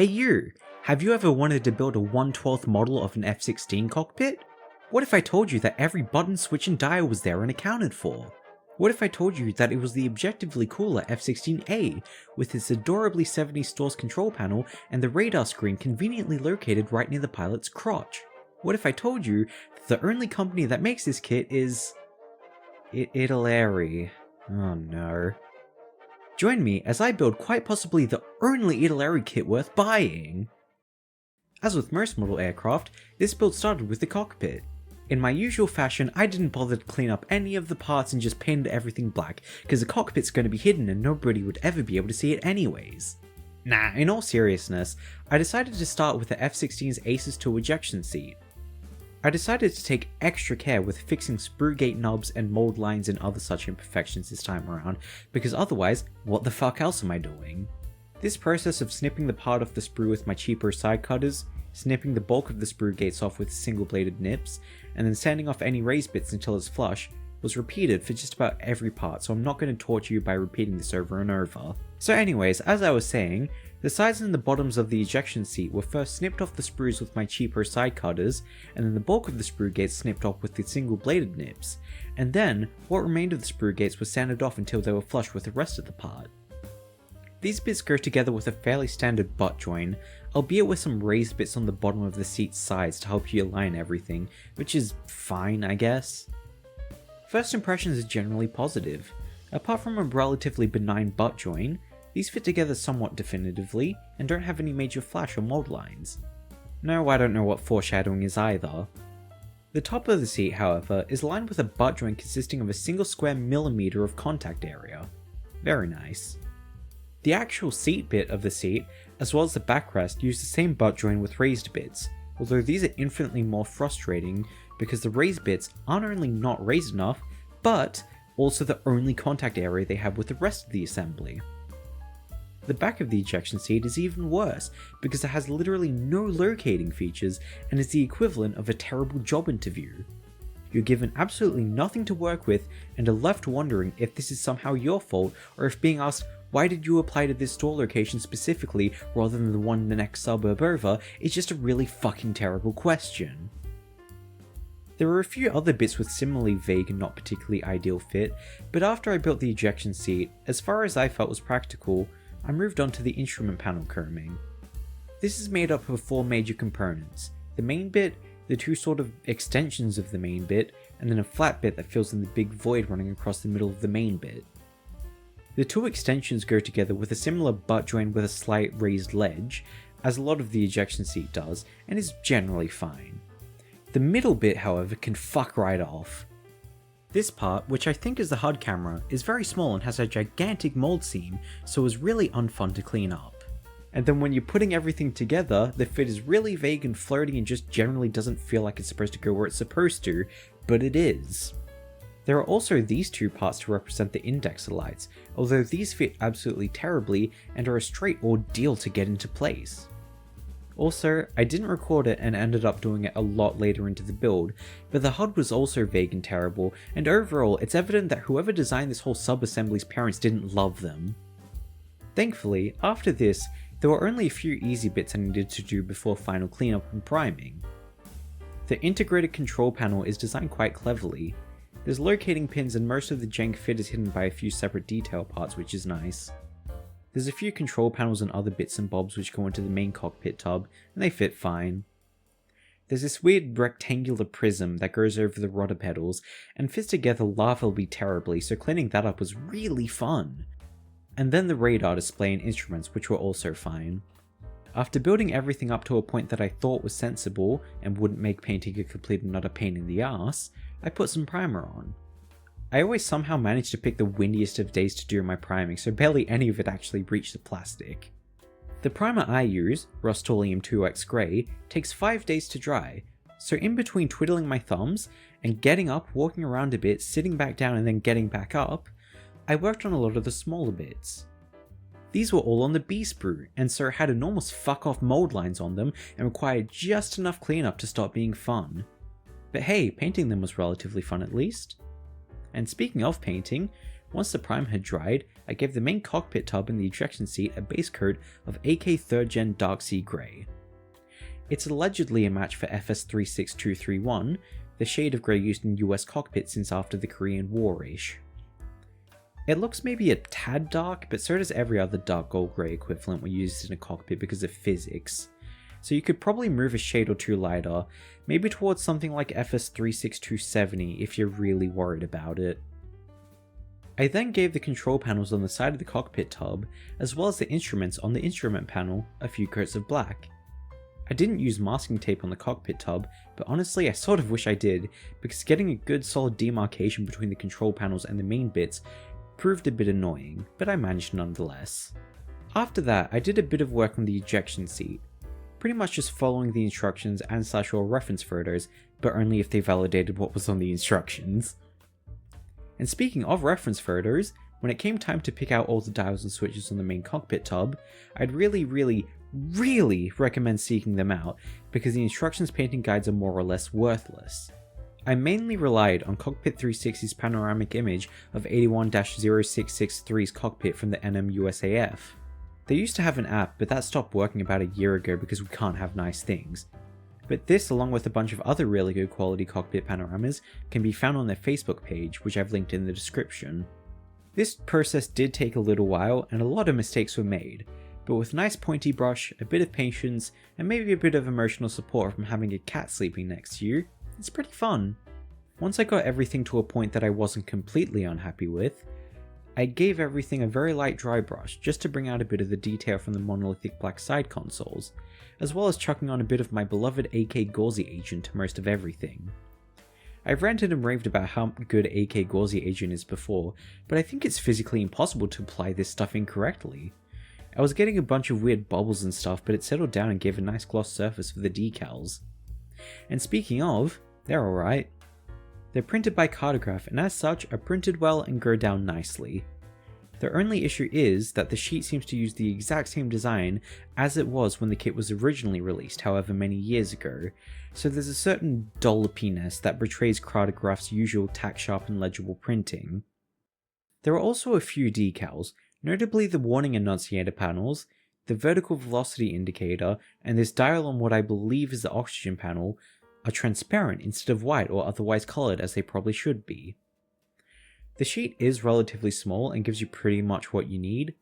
Hey you! Have you ever wanted to build a 1/12 model of an F-16 cockpit? What if I told you that every button, switch and dial was there and accounted for? What if I told you that it was the objectively cooler F-16A, with its adorably 70s stores control panel and the radar screen conveniently located right near the pilot's crotch? What if I told you that the only company that makes this kit is... Italeri. Oh no. Join me as I build quite possibly the only Italeri kit worth buying! As with most model aircraft, this build started with the cockpit. In my usual fashion, I didn't bother to clean up any of the parts and just painted everything black, because the cockpit's going to be hidden and nobody would ever be able to see it anyways. Nah, in all seriousness, I decided to start with the F-16's Aces 2 ejection seat. I decided to take extra care with fixing sprue gate knobs and mold lines and other such imperfections this time around, because otherwise, what the fuck else am I doing? This process of snipping the part off the sprue with my cheaper side cutters, snipping the bulk of the sprue gates off with single bladed nips, and then sanding off any raised bits until it's flush, was repeated for just about every part, so I'm not going to torture you by repeating this over and over. So anyways, as I was saying, the sides and the bottoms of the ejection seat were first snipped off the sprues with my cheaper side cutters, and then the bulk of the sprue gates snipped off with the single bladed nips, and then what remained of the sprue gates was sanded off until they were flush with the rest of the part. These bits go together with a fairly standard butt join, albeit with some raised bits on the bottom of the seat's sides to help you align everything, which is fine, I guess. First impressions are generally positive. Apart from a relatively benign butt join, these fit together somewhat definitively, and don't have any major flash or mold lines. No, I don't know what foreshadowing is either. The top of the seat, however, is lined with a butt joint consisting of a single square millimeter of contact area. Very nice. The actual seat bit of the seat, as well as the backrest, use the same butt joint with raised bits, although these are infinitely more frustrating because the raised bits aren't only not raised enough, but also the only contact area they have with the rest of the assembly. The back of the ejection seat is even worse because it has literally no locating features and is the equivalent of a terrible job interview. You're given absolutely nothing to work with and are left wondering if this is somehow your fault, or if being asked why did you apply to this store location specifically rather than the one in the next suburb over is just a really fucking terrible question. There were a few other bits with similarly vague and not particularly ideal fit, but after I built the ejection seat, as far as I felt was practical, I moved on to the instrument panel combing. This is made up of 4 major components: the main bit, the 2 sort of extensions of the main bit, and then a flat bit that fills in the big void running across the middle of the main bit. The 2 extensions go together with a similar butt joint with a slight raised ledge, as a lot of the ejection seat does, and is generally fine. The middle bit, however, can fuck right off. This part, which I think is the HUD camera, is very small and has a gigantic mold seam, so it was really unfun to clean up. And then when you're putting everything together, the fit is really vague and floaty and just generally doesn't feel like it's supposed to go where it's supposed to, but it is. There are also these 2 parts to represent the indexer lights, although these fit absolutely terribly and are a straight ordeal to get into place. Also, I didn't record it and ended up doing it a lot later into the build, but the HUD was also vague and terrible, and overall it's evident that whoever designed this whole sub-assembly's parents didn't love them. Thankfully, after this, there were only a few easy bits I needed to do before final cleanup and priming. The integrated control panel is designed quite cleverly. There's locating pins and most of the jank fit is hidden by a few separate detail parts, which is nice. There's a few control panels and other bits and bobs which go into the main cockpit tub, and they fit fine. There's this weird rectangular prism that goes over the rudder pedals and fits together laughably terribly, so cleaning that up was really fun. And then the radar display and instruments, which were also fine. After building everything up to a point that I thought was sensible and wouldn't make painting a complete and utter pain in the ass, I put some primer on. I always somehow managed to pick the windiest of days to do my priming, so barely any of it actually reached the plastic. The primer I use, Rust-Oleum 2X Grey, takes 5 days to dry, so in between twiddling my thumbs and getting up, walking around a bit, sitting back down and then getting back up, I worked on a lot of the smaller bits. These were all on the B sprue, and so had enormous fuck off mold lines on them and required just enough cleanup to stop being fun. But hey, painting them was relatively fun at least. And speaking of painting, Once the primer had dried, I gave the main cockpit tub and the ejection seat a base coat of AK 3rd Gen Dark Sea Grey. It's allegedly a match for FS36231, the shade of grey used in US cockpits since after the Korean War-ish. It looks maybe a tad dark, but so does every other dark gold grey equivalent we used in a cockpit because of physics, so you could probably move a shade or two lighter, maybe towards something like FS36270 if you're really worried about it. I then gave the control panels on the side of the cockpit tub, as well as the instruments on the instrument panel, a few coats of black. I didn't use masking tape on the cockpit tub, but honestly I sort of wish I did, because getting a good solid demarcation between the control panels and the main bits proved a bit annoying, but I managed nonetheless. After that, I did a bit of work on the ejection seat, pretty much just following the instructions and /or reference photos, but only if they validated what was on the instructions. And speaking of reference photos, when it came time to pick out all the dials and switches on the main cockpit tub, I'd really recommend seeking them out, because the instructions painting guides are more or less worthless. I mainly relied on Cockpit 360's panoramic image of 81-0663's cockpit from the NMUSAF. They used to have an app, but that stopped working about a year ago because we can't have nice things. But this, along with a bunch of other really good quality cockpit panoramas, can be found on their Facebook page, which I've linked in the description. This process did take a little while, and a lot of mistakes were made, but with a nice pointy brush, a bit of patience, and maybe a bit of emotional support from having a cat sleeping next to you, it's pretty fun. Once I got everything to a point that I wasn't completely unhappy with, I gave everything a very light dry brush just to bring out a bit of the detail from the monolithic black side consoles, as well as chucking on a bit of my beloved AK Gauzy agent to most of everything. I've ranted and raved about how good AK Gauzy agent is before, but I think it's physically impossible to apply this stuff incorrectly. I was getting a bunch of weird bubbles and stuff, but it settled down and gave a nice gloss surface for the decals. And speaking of, they're alright. They're printed by Cartograph, and as such are printed well and go down nicely. The only issue is that the sheet seems to use the exact same design as it was when the kit was originally released however many years ago, so there's a certain dollopiness that betrays Cartograph's usual tack sharp and legible printing. There are also a few decals, notably the warning annunciator panels, the vertical velocity indicator, and this dial on what I believe is the oxygen panel are transparent instead of white or otherwise coloured as they probably should be. The sheet is relatively small and gives you pretty much what you need.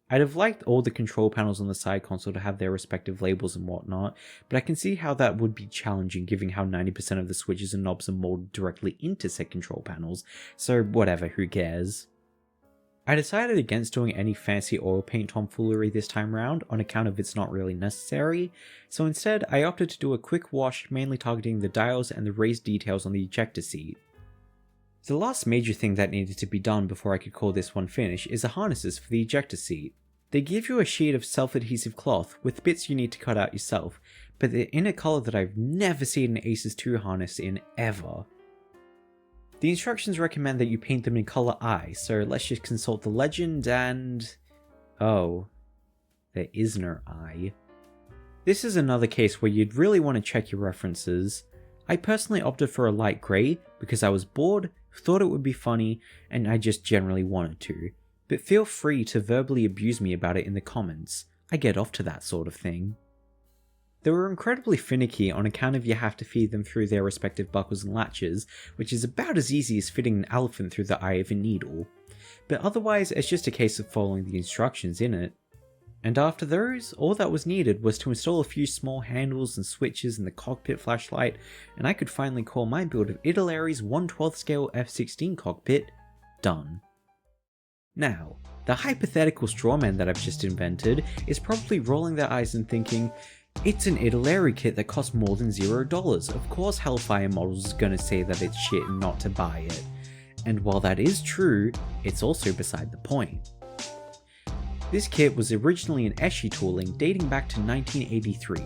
I'd have liked all the control panels on the side console to have their respective labels and whatnot, but I can see how that would be challenging given how 90% of the switches and knobs are molded directly into said control panels, so whatever, who cares. I decided against doing any fancy oil paint tomfoolery this time round on account of it's not really necessary, so instead I opted to do a quick wash mainly targeting the dials and the raised details on the ejector seat. The last major thing that needed to be done before I could call this one finished is the harnesses for the ejector seat. They give you a sheet of self-adhesive cloth with bits you need to cut out yourself, but they're in a colour that I've never seen an Aces 2 harness in ever. The instructions recommend that you paint them in colour I, so let's just consult the legend and... oh, there is no I. This is another case where you'd really want to check your references. I personally opted for a light grey because I was bored, thought it would be funny, and I just generally wanted to. But feel free to verbally abuse me about it in the comments. I get off to that sort of thing. They were incredibly finicky on account of you have to feed them through their respective buckles and latches, which is about as easy as fitting an elephant through the eye of a needle. But otherwise it's just a case of following the instructions in it. And after those, all that was needed was to install a few small handles and switches in the cockpit flashlight, and I could finally call my build of Italeri's 1/12 scale F-16 cockpit done. Now, the hypothetical strawman that I've just invented is probably rolling their eyes and thinking, it's an Italeri kit that costs more than $0, of course Hellfire Models is gonna say that it's shit and not to buy it. And while that is true, it's also beside the point. This kit was originally an Eshi tooling dating back to 1983,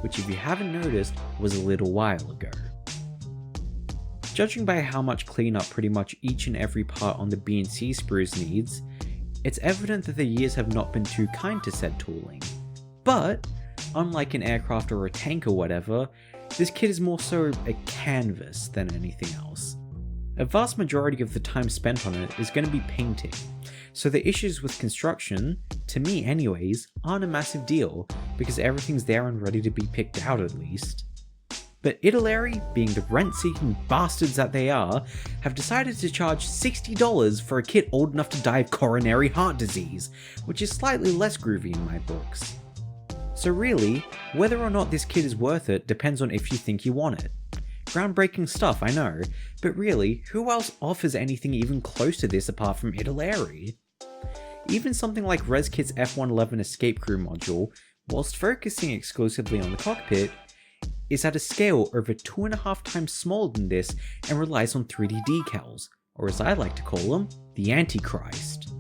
which if you haven't noticed was a little while ago. Judging by how much cleanup pretty much each and every part on the B and C sprues needs, it's evident that the years have not been too kind to said tooling. But, unlike an aircraft or a tank or whatever, this kit is more so a canvas than anything else. A vast majority of the time spent on it is going to be painting, so the issues with construction, to me anyways, aren't a massive deal, because everything's there and ready to be picked out at least. But Italeri, being the rent-seeking bastards that they are, have decided to charge $60 for a kit old enough to die of coronary heart disease, which is slightly less groovy in my books. So really, whether or not this kit is worth it depends on if you think you want it. Groundbreaking stuff, I know, but really, who else offers anything even close to this apart from Italeri? Even something like ResKit's F-16 Escape Crew module, whilst focusing exclusively on the cockpit, is at a scale over 2.5 times smaller than this and relies on 3D decals, or as I like to call them, the Antichrist.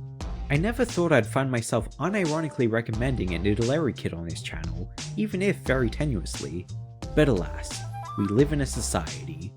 I never thought I'd find myself unironically recommending an Italeri kit on this channel, even if very tenuously, but alas, we live in a society.